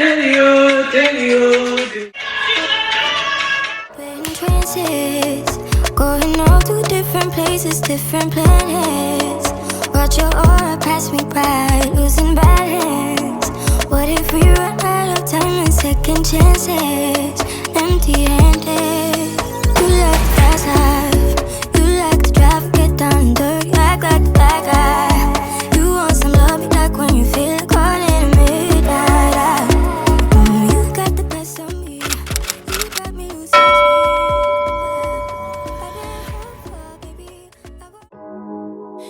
In trances, going all to different places, different planets. Watch your aura pass me by, losing balance. What if we run out of time and second chances? Empty-handed. You like the fast life, you like to drive, get down dirty, act like the bad guy. You want some love, like when you feel it caught in midnight. You got the best of me, you got me losing sleep.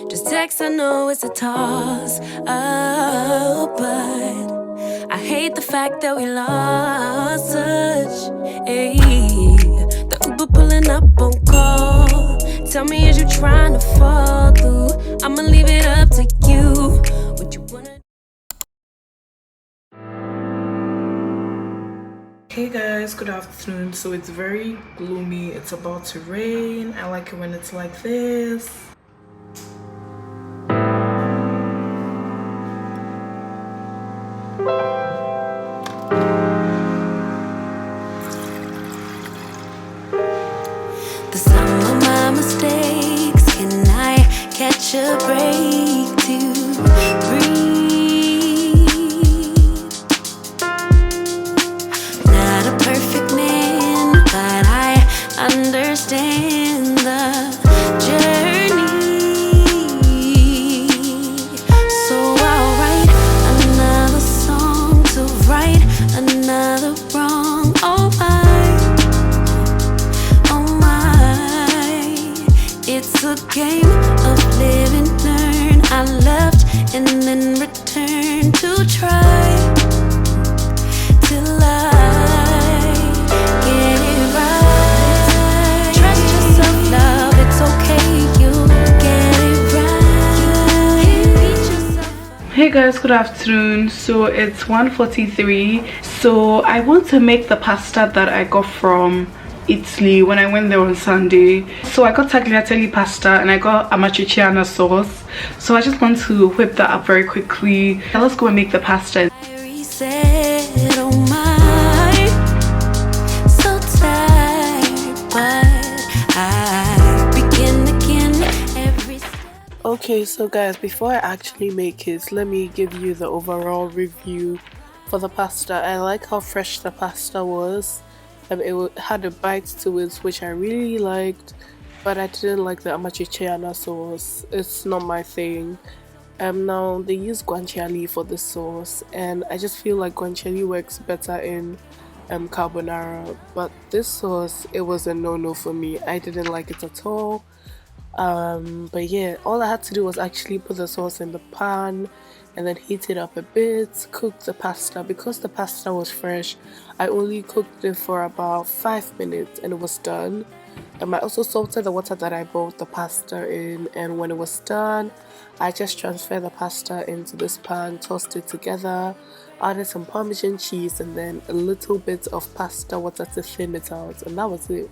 Just text, I know it's a toss up, but I hate the fact that we lost touch. Ayy, the Uber pulling up on call. Tell me, is you trying to fall through? I'ma leave it up to you. What you wanna? Hey guys, good afternoon. So it's very gloomy, it's about to rain. I like it when it's like this. The sum of my mistakes, can I catch a break to breathe? Not a perfect man, but I understand the journey. So I'll write another song to right another wrong. Oh my, it's a game of live and learn. I left and then returned to try till I get it right. Trust yourself, love, it's okay, you get it right. Beat yourself up. Hey guys, good afternoon. So it's 1:43. So I want to make the pasta that I got from Italy when I went there on Sunday. So I got tagliatelle pasta and I got amatriciana sauce. So I just want to whip that up very quickly. Now let's go and make the pasta. Reset, oh my, so tired, but I begin again every step. Okay, so guys, before I actually make it, let me give you the overall review for the pasta. I like how fresh the pasta was. It had a bite to it, which I really liked, but I didn't like the amatriciana sauce. It's not my thing. Now they use guanciale for the sauce, and I just feel like guanciale works better in carbonara. But this sauce, it was a no-no for me. I didn't like it at all. But yeah, all I had to do was actually put the sauce in the pan and then heat it up a bit, cook the pasta. Because the pasta was fresh, I only cooked it for about 5 minutes and it was done. I also salted the water that I boiled the pasta in, and when it was done, I just transferred the pasta into this pan, tossed it together, added some Parmesan cheese and then a little bit of pasta water to thin it out, and that was it.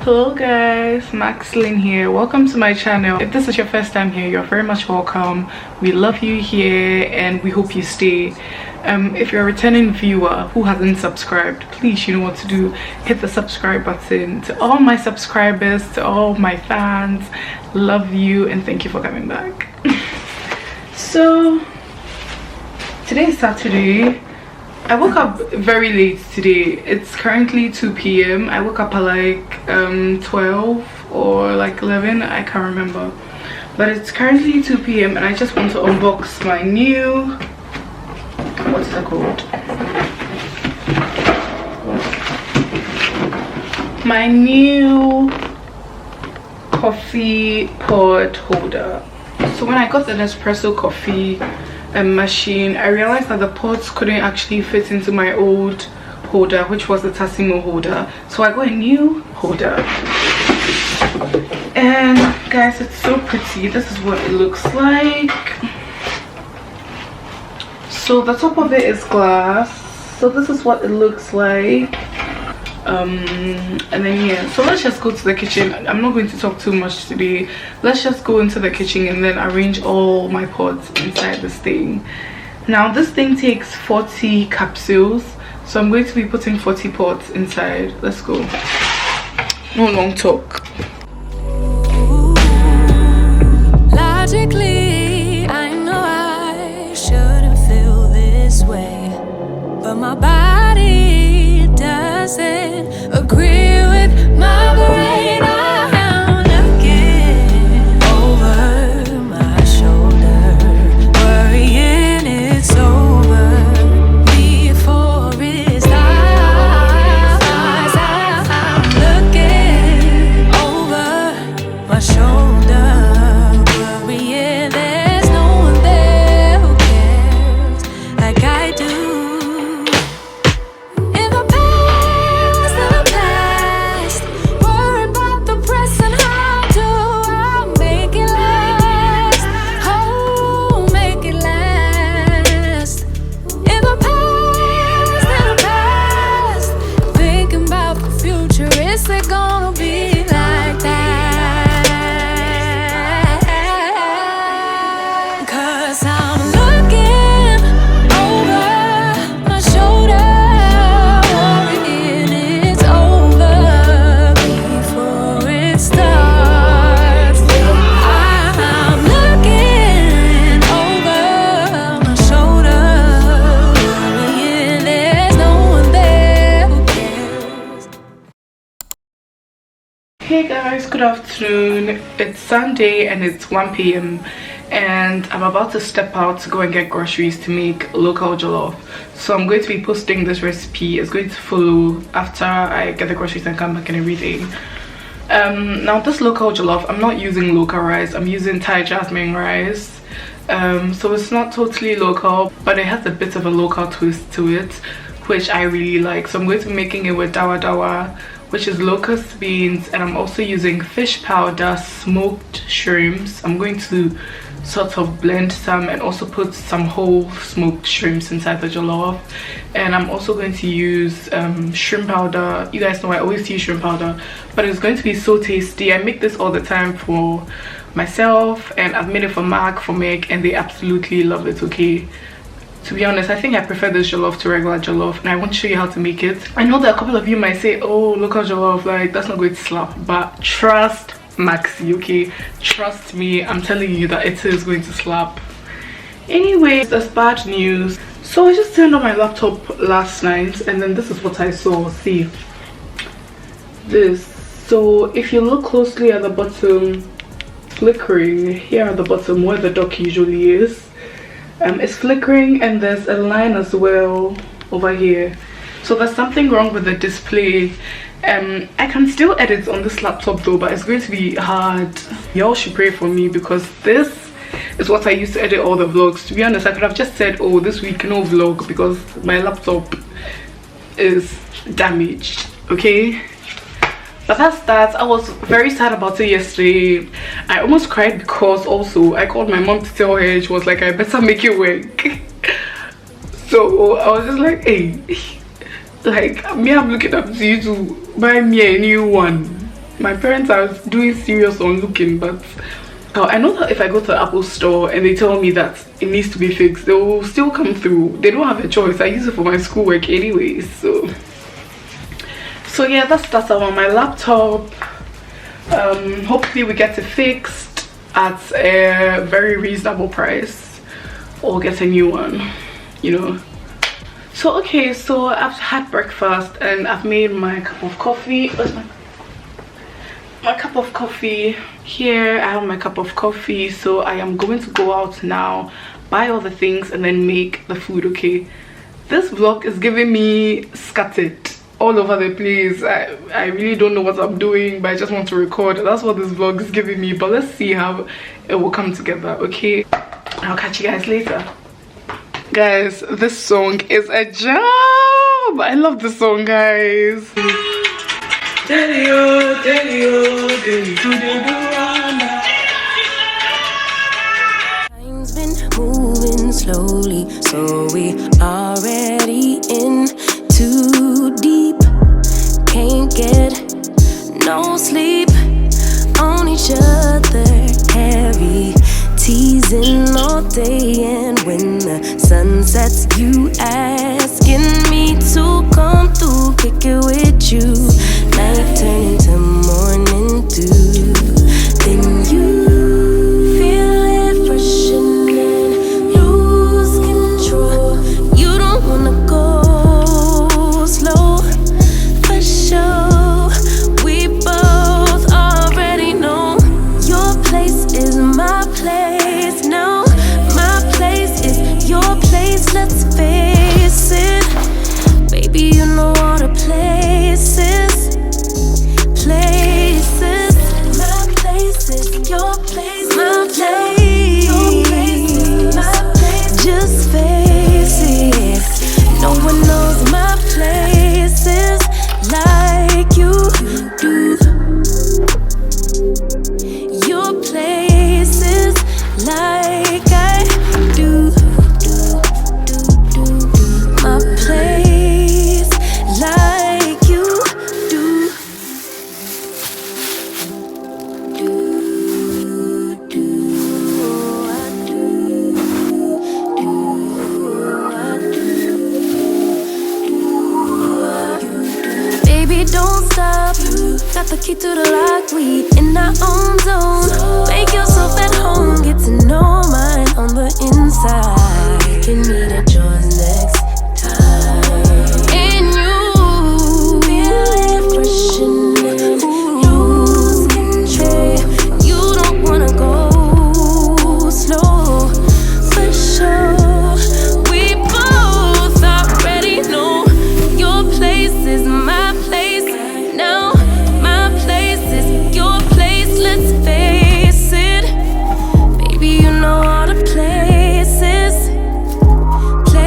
Hello guys, Maxyyy here. Welcome to my channel. If this is your first time here, you're very much welcome. We love you here and we hope you stay. If you're a returning viewer who hasn't subscribed, please, you know what to do. Hit the subscribe button. To all my subscribers, to all my fans, love you and thank you for coming back. So today is Saturday. I woke up very late today. It's currently 2 p.m. I woke up at like 12 or like 11, I can't remember, but it's currently 2 p.m. and I just want to unbox my new, what's that called, my new coffee pod holder. So when I got the Nespresso coffee machine, I realized that the pods couldn't actually fit into my old holder, which was the Tassimo holder, so I got a new holder. And guys, it's so pretty. This is what it looks like. So the top of it is glass, so this is what it looks like. And then yeah, so let's just go to the kitchen. I'm not going to talk too much today. Let's just go into the kitchen and then arrange all my pods inside this thing. Now this thing takes 40 capsules, so I'm going to be putting 40 pods inside. Let's go. No long talk. Logically, I know I shouldn't feel this way, but my body doesn't agree with my brain. I'm looking over my shoulder, worrying it's over before it starts. I'm looking over my shoulder, worrying there's no one there who cares like I do. Hey guys, good afternoon. It's Sunday and it's 1 p.m. and I'm about to step out to go and get groceries to make local jollof. So I'm going to be posting this recipe. It's going to follow after I get the groceries and come back and everything. Now this local jollof, I'm not using local rice, I'm using Thai jasmine rice. So it's not totally local, but it has a bit of a local twist to it, which I really like. So I'm going to be making it with Dawadawa, which is locust beans, and I'm also using fish powder, smoked shrimps. I'm going to sort of blend some and also put some whole smoked shrimps inside the jollof. And I'm also going to use shrimp powder. You guys know I always use shrimp powder, but it's going to be so tasty. I make this all the time for myself, and I've made it for Mark, for Meg, and they absolutely love it. Okay, to be honest, I think I prefer this jollof to regular jollof, and I want to show you how to make it. I know that a couple of you might say, oh, local jollof, like that's not going to slap, but trust Maxyyy, okay? Trust me, I'm telling you that it is going to slap. Anyways, there's bad news. So I just turned on my laptop last night and then this is what I saw. See this. So if you look closely at the bottom, flickering here at the bottom where the dock usually is, it's flickering, and there's a line as well over here. So there's something wrong with the display. I can still edit on this laptop though, but it's going to be hard. Y'all should pray for me because this is what I used to edit all the vlogs. To be honest, I could have just said, oh, this week no vlog, because my laptop is damaged, okay? But that's that. I was very sad about it yesterday. I almost cried because also I called my mom to tell her. She was like, I better make it work. So I was just like, hey, like me, I'm looking up to you to buy me a new one. My parents are doing serious on looking, but I know that if I go to the Apple store and they tell me that it needs to be fixed, they will still come through. They don't have a choice. I use it for my schoolwork anyways. So yeah, that's on my laptop. Hopefully we get it fixed at a very reasonable price, or get a new one, you know. So okay, so I've had breakfast and I've made my cup of coffee. Where's my cup of coffee? Here I have my cup of coffee. So I am going to go out now, buy all the things, and then make the food. Okay, this vlog is giving me scattered all over the place. I really don't know what I'm doing, but I just want to record. That's what this vlog is giving me, but let's see how it will come together. Okay, I'll catch you guys later. Guys, this song is a jam. I love this song, guys. Time's been moving slowly, so we already in too deep. Can't get no sleep on each other, heavy teasing all day, and when the sun sets, you asking me to come through, kick it with you. Night turn into morning dew, then you feel it rushing in, lose control. You don't wanna go slow, for sure. We both already know your place is my place now. My place is your place, let's face it. Baby, you know all the places. My place is your place. My place, your place, my place. Just face it. No one knows my places like you do. Your places like I do. My place like you do. Baby, don't stop. Got the key to the lock, we in our own zone. Make yourself at home, get to know mine on the inside. Can meet at yours next time. And you feel it rushing in, lose control. You don't wanna go slow, for sure. We both already know your place is my place now. My place is your place, let's face it. Baby, you know all the places. My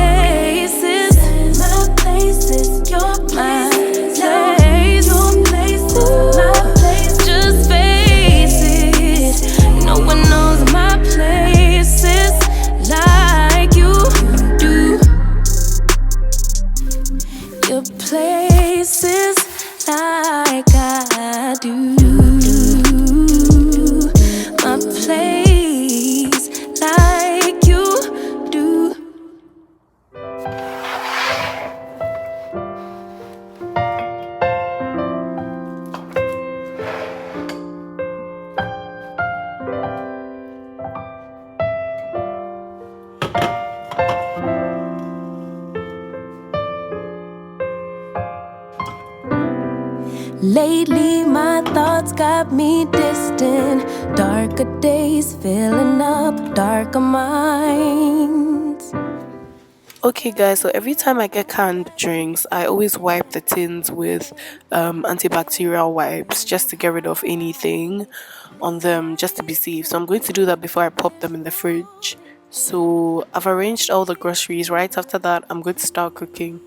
place is your place. Your place is my place. Just face it. No one knows my places like you do. Your places like I do. My place like you do. Lately, my thoughts got me distant. Darker days filling up darker minds. Okay guys, so every time I get canned drinks, I always wipe the tins with antibacterial wipes just to get rid of anything on them, just to be safe. So I'm going to do that before I pop them in the fridge. So I've arranged all the groceries. Right after that, I'm going to start cooking.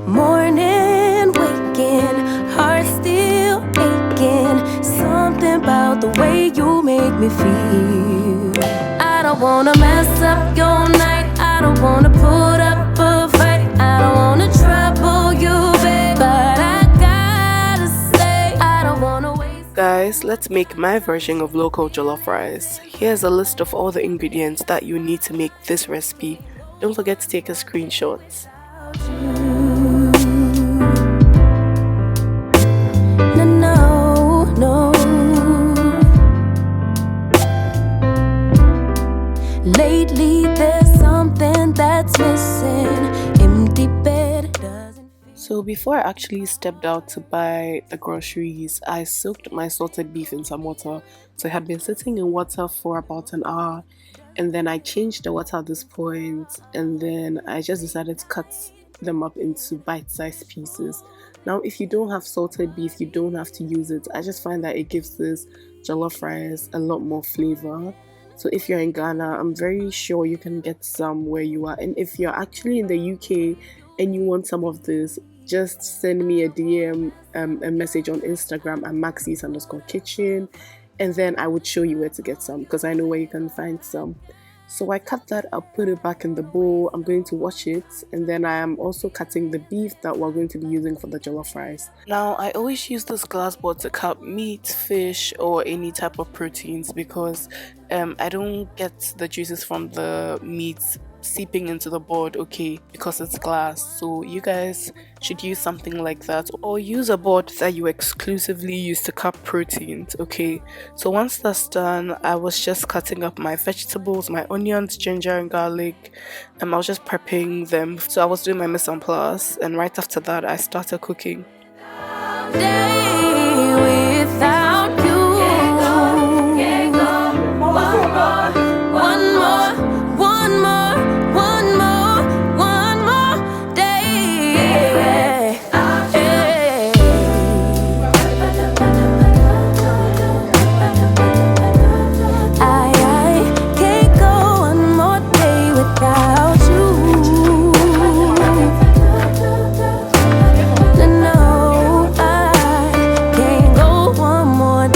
Morning waking, heart still aching. Something about the way you make me feel. I don't wanna mess up your night. I don't wanna put up a fight. I don't wanna trouble you, babe, but I gotta say I don't guys, let's make my version of local jollof rice. Here's a list of all the ingredients that you need to make this recipe. Don't forget to take a screenshot. No. Lately there's something that's missing. Empty bed doesn't. So before I actually stepped out to buy the groceries, I soaked my salted beef in some water. So it had been sitting in water for about an hour, and then I changed the water at this point, and then I just decided to cut them up into bite-sized pieces. Now if you don't have salted beef, you don't have to use it. I just find that it gives this jollof rice a lot more flavor. So if you're in Ghana, I'm very sure you can get some where you are. And if you're actually in the UK and you want some of this, just send me a DM, a message on Instagram at Maxyyy_kitchen, and then I would show you where to get some, because I know where you can find some. So I cut that up, put it back in the bowl. I'm going to wash it, and then I am also cutting the beef that we're going to be using for the jollof rice. Now I always use this glass bowl to cut meat, fish, or any type of proteins, because I don't get the juices from the meat seeping into the board, okay, because it's glass. So you guys should use something like that, or use a board that you exclusively use to cut proteins, okay. So once that's done, I was just cutting up my vegetables, my onions, ginger and garlic, and I was just prepping them. So I was doing my mise en place, and right after that I started cooking. Day without you. One more day. I can't go one more day without you. No, I can't go one more day.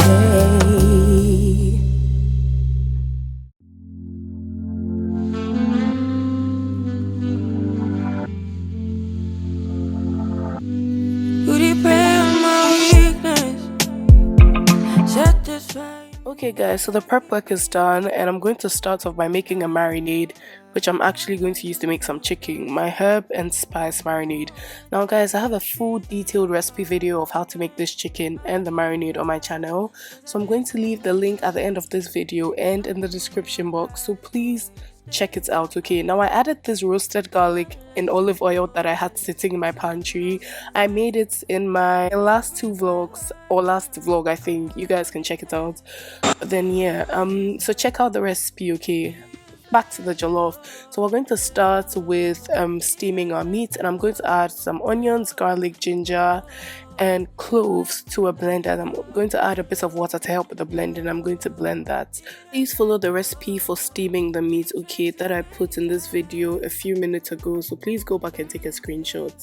Okay guys, so the prep work is done, and I'm going to start off by making a marinade, which I'm actually going to use to make some chicken, my herb and spice marinade. Now guys, I have a full detailed recipe video of how to make this chicken and the marinade on my channel, so I'm going to leave the link at the end of this video and in the description box, so please check it out. Okay, now I added this roasted garlic and olive oil that I had sitting in my pantry. I made it in my last two vlogs, or last vlog I think. You guys can check it out. Then yeah, so check out the recipe. Okay, back to the jollof. So we're going to start with steaming our meat, and I'm going to add some onions, garlic, ginger and cloves to a blender, and I'm going to add a bit of water to help with the blending. I'm going to blend that. Please follow the recipe for steaming the meat, okay, that I put in this video a few minutes ago, so please go back and take a screenshot.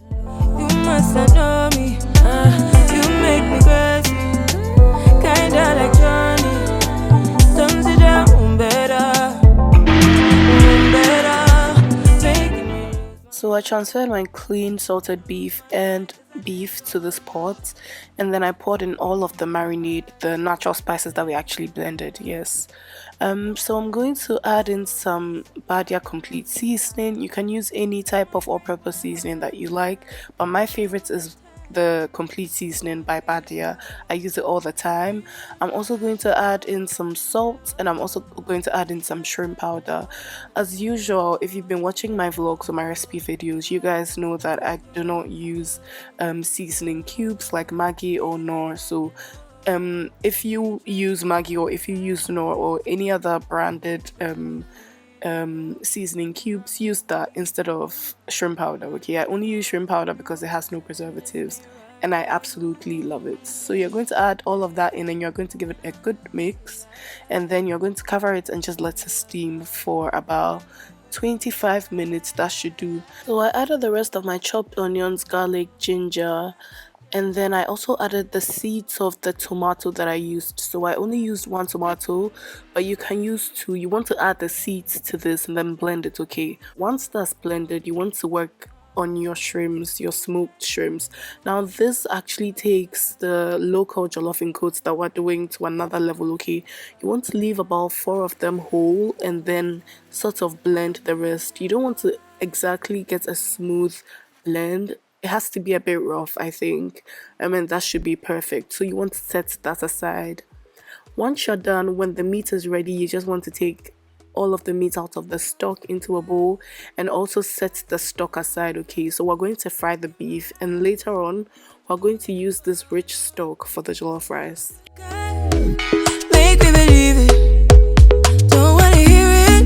You must know me, you make me crazy, kinda like Johnny. Don't sit down better. So I transferred my clean salted beef to this pot, and then I poured in all of the marinade, the natural spices that we actually blended. Yes. So I'm going to add in some Badia complete seasoning. You can use any type of all-purpose seasoning that you like, but my favorite is the complete seasoning by Badia. I use it all the time. I'm also going to add in some salt, and I'm also going to add in some shrimp powder. As usual, if you've been watching my vlogs or my recipe videos, you guys know that I do not use seasoning cubes like Maxyyy or Knorr. So if you use Maxyyy, or if you use Knorr or any other branded seasoning cubes, use that instead of shrimp powder. Okay, I only use shrimp powder because it has no preservatives, and I absolutely love it. So you're going to add all of that in, and you're going to give it a good mix, and then you're going to cover it and just let it steam for about 25 minutes. That should do. So I added the rest of my chopped onions, garlic, ginger, and then I also added the seeds of the tomato that I used. So I only used one tomato, but you can use two. You want to add the seeds to this and then blend it, okay? Once that's blended, you want to work on your shrimps, your smoked shrimps. Now this actually takes the local jollof in quotes that we're doing to another level. Okay, you want to leave about 4 of them whole and then sort of blend the rest. You don't want to exactly get a smooth blend. It has to be a bit rough, I think. I mean, that should be perfect. So you want to set that aside. Once you're done, when the meat is ready, you just want to take all of the meat out of the stock into a bowl and also set the stock aside. Okay, so we're going to fry the beef, and later on we're going to use this rich stock for the jollof rice. Make me believe it. Don't wanna hear it.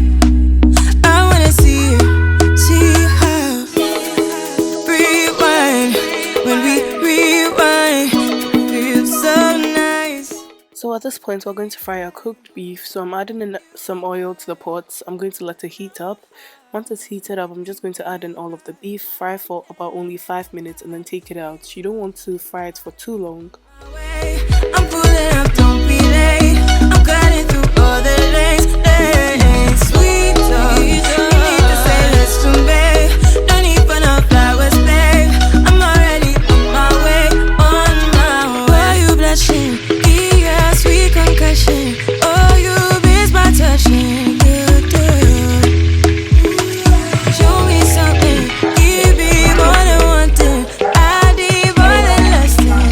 I wanna see it. See how. Rewind. When we rewind, feels so nice. So at this point, we're going to fry our cooked beef. So I'm adding in some oil to the pot. I'm going to let it heat up. Once it's heated up, I'm just going to add in all of the beef, fry for about only 5 minutes, and then take it out. You don't want to fry it for too long. I'm pulling up, don't be late. I'm cutting through all the lanes. Sweet talk, you need to say less to me. Don't need for no flowers, babe. I'm already on my way, on my way. Why you blushing? Yeah, sweet concussion. Oh, you miss my touching. Show me something, give me more than one thing. I need more than less than.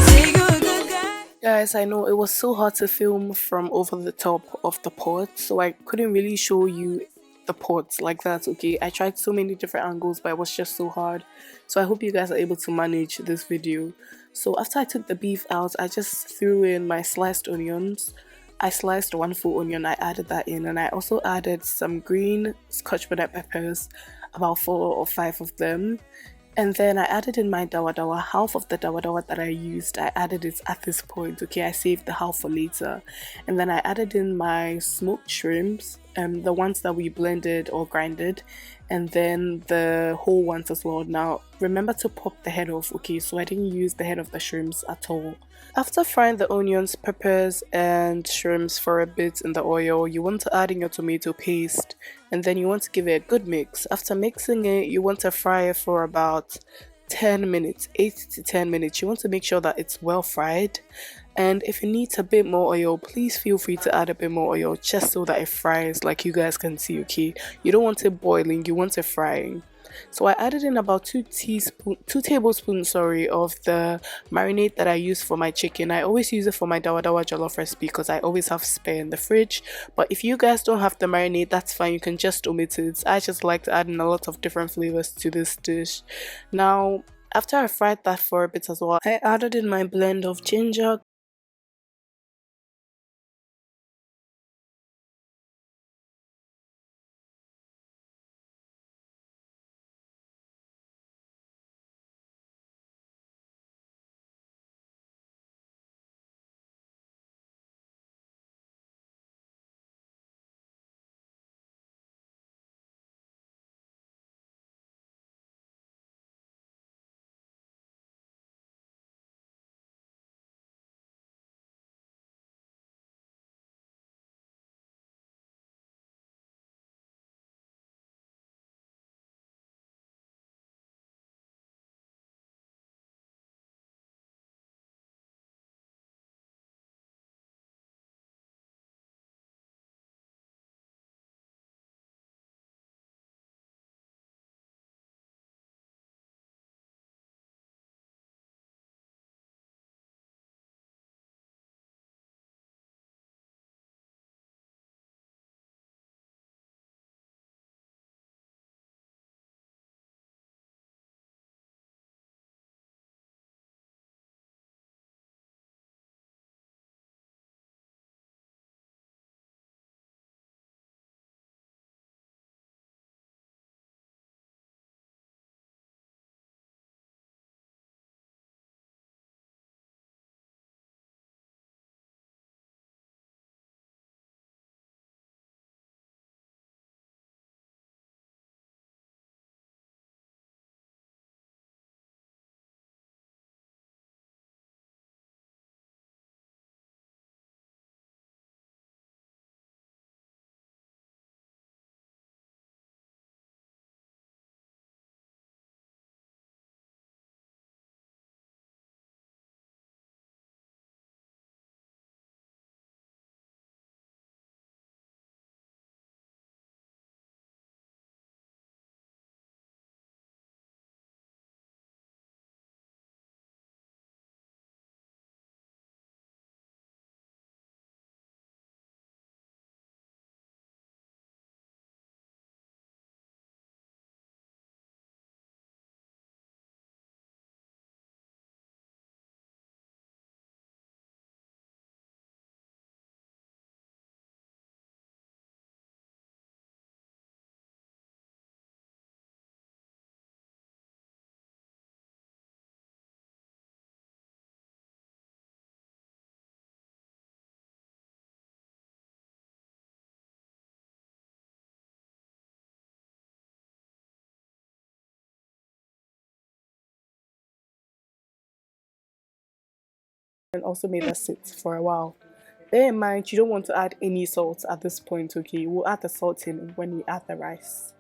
Say you a good guy. Guys, I know it was so hard to film from over the top of the pot, so I couldn't really show you the pot like that. Okay, I tried so many different angles, but it was just so hard. So I hope you guys are able to manage this video. So after I took the beef out, I just threw in my sliced onions. I sliced 1 full onion, I added that in, and I also added some green scotch bonnet peppers, about 4 or 5 of them. And then I added in my dawadawa. Half of the dawadawa that I used, I added it at this point. Okay, I saved the half for later. And then I added in my smoked shrimps, the ones that we blended or grinded, and then the whole ones as well. Now remember to pop the head off. Okay, so I didn't use the head of the shrimps at all. After frying the onions, peppers, and shrimps for a bit in the oil, you want to add in your tomato paste, and then you want to give it a good mix. After mixing it, you want to fry it for about 10 minutes, 8 to 10 minutes. You want to make sure that it's well fried, and if it needs a bit more oil, please feel free to add a bit more oil just so that it fries like you guys can see. Okay, you don't want it boiling, you want it frying. So I added in about 2 tablespoons, sorry, of the marinade that I use for my chicken. I always use it for my Dawadawa jollof recipe because I always have spare in the fridge. But if you guys don't have the marinade, that's fine, you can just omit it. I just like to add in a lot of different flavors to this dish. Now after I fried that for a bit as well, I added in my blend of ginger, and also made that sit for a while. Bear in mind, you don't want to add any salt at this point, okay? We'll add the salt in when we add the rice.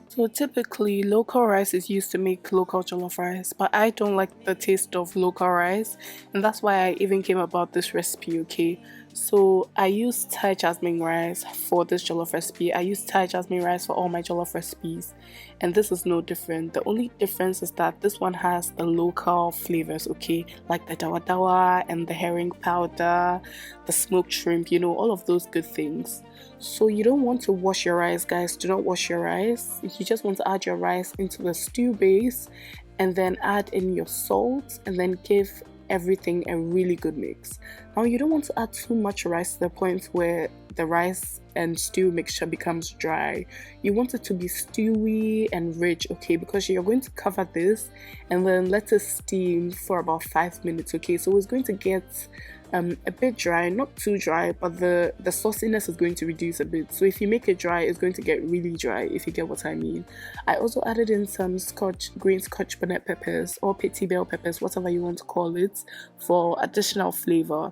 So typically, local rice is used to make local jollof rice, but I don't like the taste of local rice, and that's why I even came about this recipe, okay? So I use Thai jasmine rice for this jollof recipe. I use Thai jasmine rice for all my jollof recipes, and this is no different. The only difference is that this one has the local flavors, okay? Like the Dawadawa and the herring powder, the smoked shrimp, you know, all of those good things. So you don't want to wash your rice, guys. Do not wash your rice. You just want to add your rice into the stew base and then add in your salt and then give everything a really good mix. Now you don't want to add too much rice to the point where the rice and stew mixture becomes dry. You want it to be stewy and rich, okay, because you're going to cover this and then let it steam for about 5 minutes, okay? So it's going to get a bit dry, not too dry, but the sauciness is going to reduce a bit. So if you make it dry, it's going to get really dry, if you get what I mean. I also added in some green scotch bonnet peppers or petit bell peppers, whatever you want to call it, for additional flavor.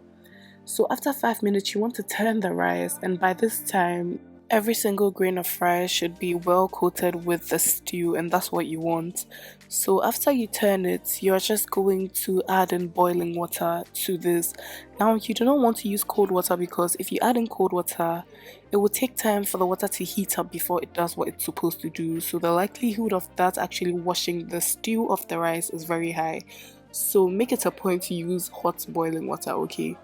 So after 5 minutes, you want to turn the rice, and by this time every single grain of rice should be well coated with the stew, and that's what you want. So after you turn it, you're just going to add in boiling water to this. Now you do not want to use cold water, because if you add in cold water, it will take time for the water to heat up before it does what it's supposed to do. So the likelihood of that actually washing the stew of the rice is very high. So make it a point to use hot boiling water, okay?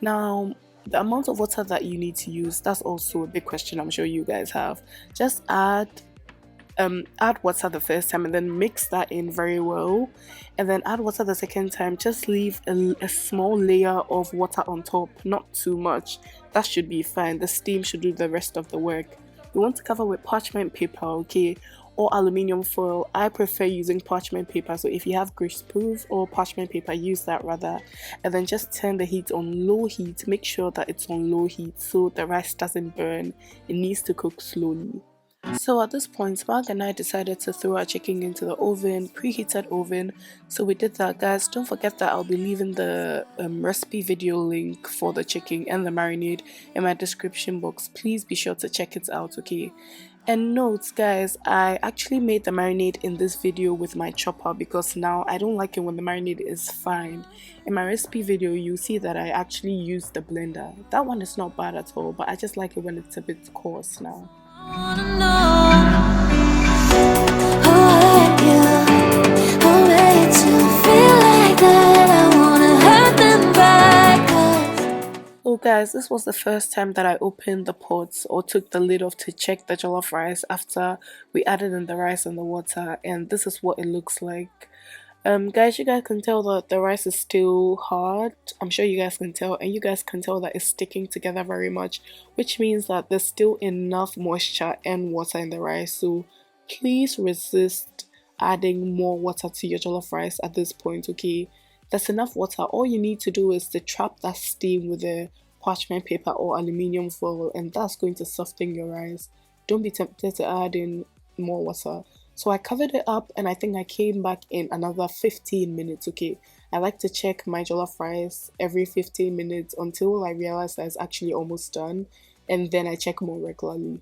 Now the amount of water that you need to use, that's also a big question I'm sure you guys have. Just add water the first time and then mix that in very well, and then add water the second time. Just leave a small layer of water on top, not too much. That should be fine. The steam should do the rest of the work. You want to cover with parchment paper, okay, or aluminium foil. I prefer using parchment paper, so if you have greaseproof or parchment paper, use that rather. And then just turn the heat on low heat. Make sure that it's on low heat so the rice doesn't burn. It needs to cook slowly. So at this point, Mark and I decided to throw our chicken into the oven, preheated oven. So we did that, guys. Don't forget that I'll be leaving the recipe video link for the chicken and the marinade in my description box. Please be sure to check it out, okay? And note, guys, I actually made the marinade in this video with my chopper, because now I don't like it when the marinade is fine. In my recipe video, you see that I actually used the blender. That one is not bad at all, but I just like it when it's a bit coarse now. So guys, this was the first time that I opened the pots or took the lid off to check the jollof rice after we added in the rice and the water, and this is what it looks like. Guys, you guys can tell that the rice is still hard. I'm sure you guys can tell, and you guys can tell that it's sticking together very much, which means that there's still enough moisture and water in the rice. So please resist adding more water to your jollof rice at this point, okay? There's enough water. All you need to do is to trap that steam with a parchment paper or aluminium foil, and that's going to soften your rice. Don't be tempted to add in more water. So I covered it up, and I think I came back in another 15 minutes, okay? I like to check my jollof rice every 15 minutes until I realize that it's actually almost done, and then I check more regularly.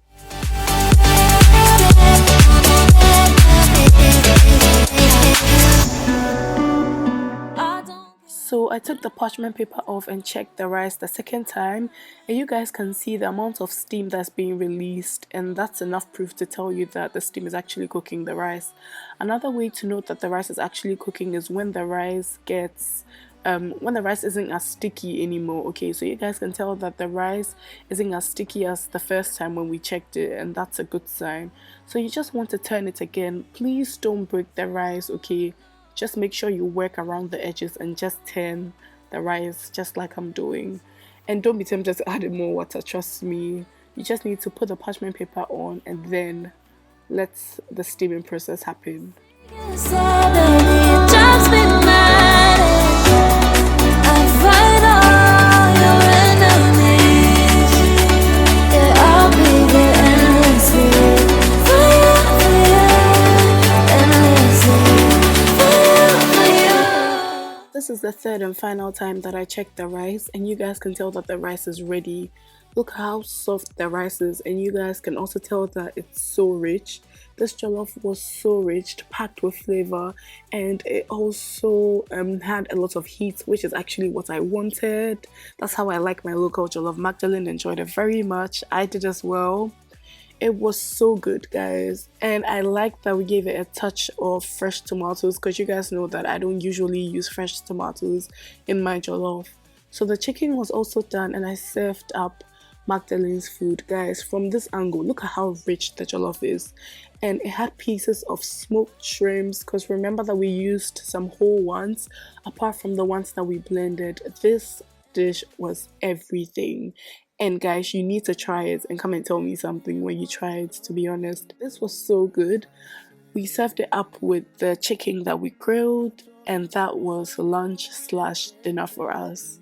So I took the parchment paper off and checked the rice the second time, and you guys can see the amount of steam that's being released, and that's enough proof to tell you that the steam is actually cooking the rice. Another way to note that the rice is actually cooking is when the rice isn't as sticky anymore, okay? So you guys can tell that the rice isn't as sticky as the first time when we checked it, and that's a good sign. So you just want to turn it again. Please don't break the rice, okay? Just make sure you work around the edges and just turn the rice just like I'm doing. And don't be tempted to add more water, trust me. You just need to put the parchment paper on and then let the steaming process happen. the third and final time that I checked the rice, and you guys can tell that the rice is ready. Look how soft the rice is, and you guys can also tell that it's so rich. This jollof was so rich, packed with flavor, and it also had a lot of heat, which is actually what I wanted. That's how I like my local jollof. Magdalene enjoyed it very much. I did as well. It was so good, guys, and I like that we gave it a touch of fresh tomatoes, because you guys know that I don't usually use fresh tomatoes in my jollof. So the chicken was also done, and I served up Magdalene's food. Guys, from this angle, look at how rich the jollof is, and it had pieces of smoked shrimps, because remember that we used some whole ones apart from the ones that we blended. This dish was everything. And guys, you need to try it and come and tell me something when you try it, to be honest. This was so good. We served it up with the chicken that we grilled, and that was lunch/dinner for us.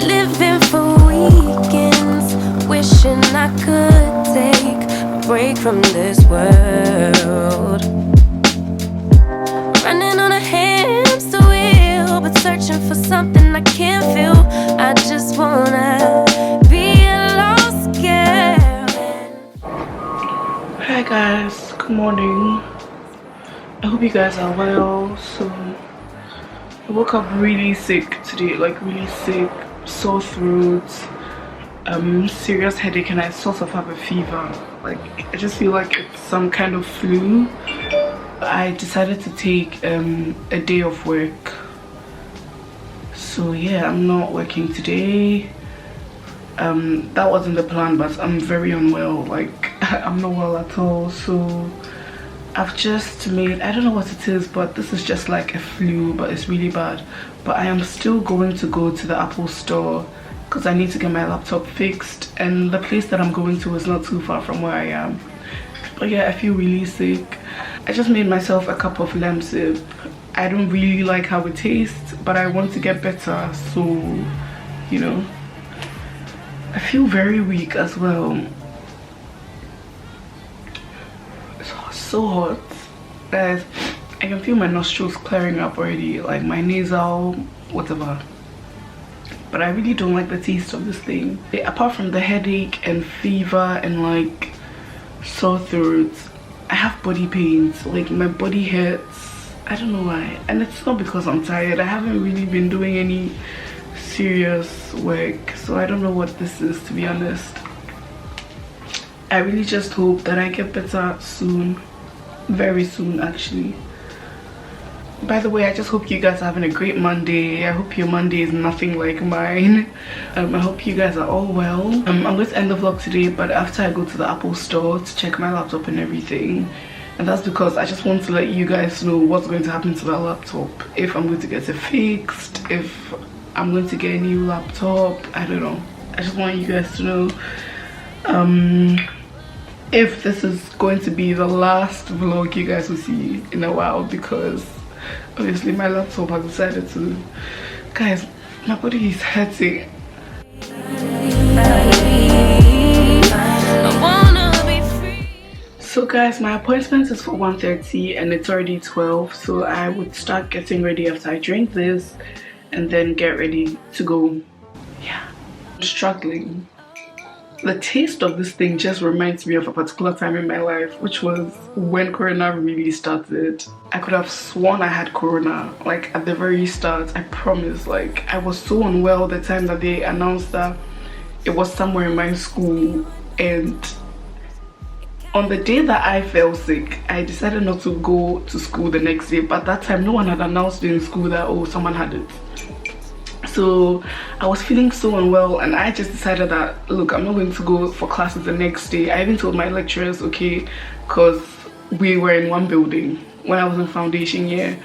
Living for weekends, wishing I could take a break from this world. Running on a hamster wheel, but searching for something I can't feel. I just wanna be a lost girl. Hi guys, good morning. I hope you guys are well. So I woke up really sick today, like really sick, sore throat, serious headache, and I sort of have a fever. Like I just feel like it's some kind of flu. I decided to take a day off work. So yeah, I'm not working today. That wasn't the plan, but I'm very unwell. Like I'm not well at all. So I've just made, I don't know what it is, but this is just like a flu, but it's really bad. But I am still going to go to the Apple store because I need to get my laptop fixed, and the place that I'm going to is not too far from where I am. But yeah, I feel really sick. I just made myself a cup of lamb soup. I don't really like how it tastes, but I want to get better, so you know. I feel very weak as well. So hot, guys. I can feel my nostrils clearing up already, like my nasal whatever, but I really don't like the taste of this thing. Apart from the headache and fever and like sore throat, I have body pains. Like my body hurts, I don't know why, and it's not because I'm tired. I haven't really been doing any serious work, so I don't know what this is, to be honest. I really just hope that I get better soon. Very soon, actually. By the way, I just hope you guys are having a great Monday. I hope your Monday is nothing like mine. I hope you guys are all well. I'm going to end the vlog today, but after I go to the Apple store to check my laptop and everything, and that's because I just want to let you guys know what's going to happen to that laptop. If I'm going to get it fixed, if I'm going to get a new laptop, I don't know. I just want you guys to know if this is going to be the last vlog you guys will see in a while, because obviously my laptop has decided to. Guys, my body is hurting. So guys, my appointment is for 1:30 and it's already 12, so I would start getting ready after I drink this and then get ready to go. Yeah, I'm struggling. The taste of this thing just reminds me of a particular time in my life, which was when Corona really started. I could have sworn I had Corona, like at the very start, I promise. Like I was so unwell the time that they announced that it was somewhere in my school, and On the day that I fell sick, I decided not to go to school the next day, but at that time no one had announced in school that, oh, someone had it. So I was feeling so unwell, and I just decided that, look, I'm not going to go for classes the next day. I even told my lecturers, okay, because we were in one building when I was in foundation year.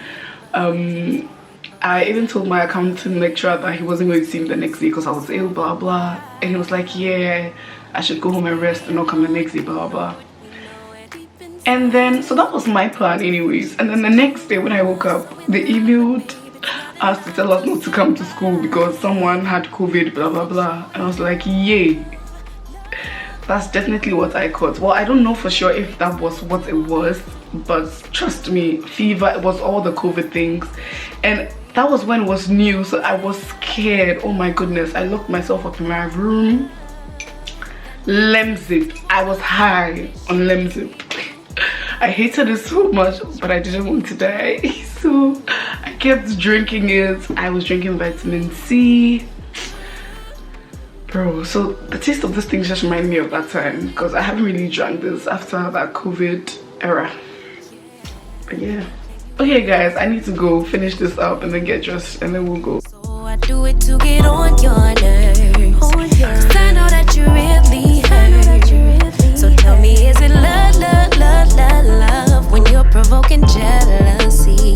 I even told my accounting lecturer that he wasn't going to see me the next day because I was ill, blah blah, and he was like, yeah, I should go home and rest and not come the next day, blah blah. And then, so that was my plan anyways. And then the next day when I woke up, they emailed us to tell us not to come to school because someone had COVID, blah blah blah. And I was like, yay, that's definitely what I caught. Well, I don't know for sure if that was what it was, but trust me, fever, it was all the COVID things. And that was when it was new, so I was scared. Oh my goodness, I locked myself up in my room. Lemsip, I was high on Lemsip. I hated it so much, but I didn't want to die, so I kept drinking it. I was drinking vitamin C, bro. So the taste of this thing just reminded me of that time because I haven't really drank this after that COVID era. But yeah, okay guys, I need to go finish this up and then get dressed and then we'll go. So I do it to get on your nerves. 'Cause I know that you really hurt. So tell me, is it love, love, love, love, love when you're provoking jealousy?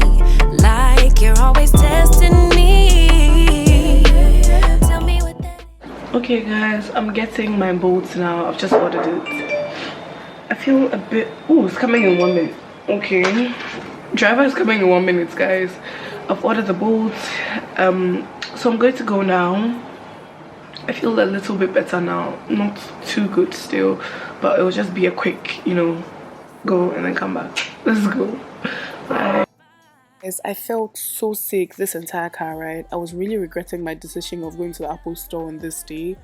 Like you're always testing me. Tell me what that is. Okay guys, I'm getting my bolts now. I've just ordered it. I feel a bit, oh, it's coming in 1 minute. Okay, driver is coming in 1 minute guys. I've ordered the bolts, so I'm going to go now. I feel a little bit better now, not too good still, but it will just be a quick, you know, go and then come back. Let's go. Bye. Yes, I felt so sick this entire car ride. I was really regretting my decision of going to the Apple store on this day,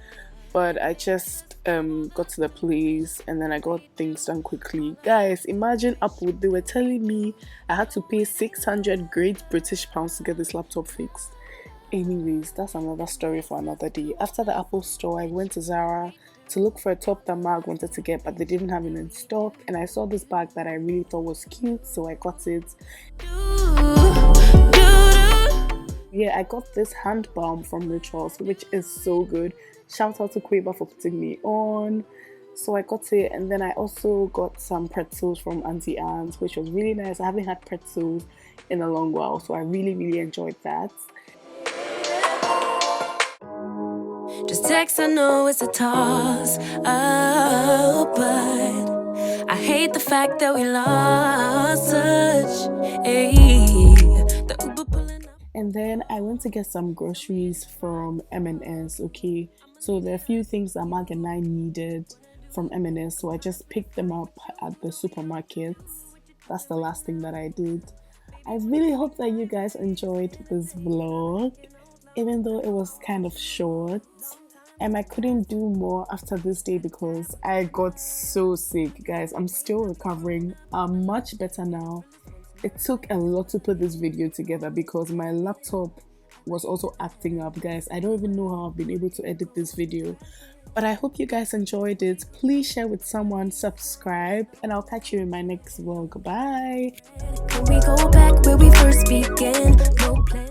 but I just got to the place and then I got things done quickly. Guys, imagine Apple, they were telling me I had to pay 600 great British pounds to get this laptop fixed. Anyways, that's another story for another day. After the Apple store, I went to Zara to look for a top that Mag wanted to get, but they didn't have it in stock, and I saw this bag that I really thought was cute, so I got it. Yeah, I got this hand balm from Rituals, which is so good. Shout out to Quaver for putting me on. So I got it, and then I also got some pretzels from Auntie Anne's, which was really nice. I haven't had pretzels in a long while, so I really enjoyed that. Just text, I know it's a toss up, but I hate the fact that we lost touch. The Uber pulling up. And then I went to get some groceries from M&S, okay? So there are a few things that Mag and I needed from M&S, so I just picked them up at the supermarkets. That's the last thing that I did. I really hope that you guys enjoyed this vlog, even though it was kind of short. And I couldn't do more after this day because I got so sick, guys. I'm still recovering. I'm much better now. It took a lot to put this video together because my laptop was also acting up, guys. I don't even know how I've been able to edit this video, but I hope you guys enjoyed it. Please share with someone, subscribe, and I'll catch you in my next vlog. Bye. Can we go back where we first began? No plan.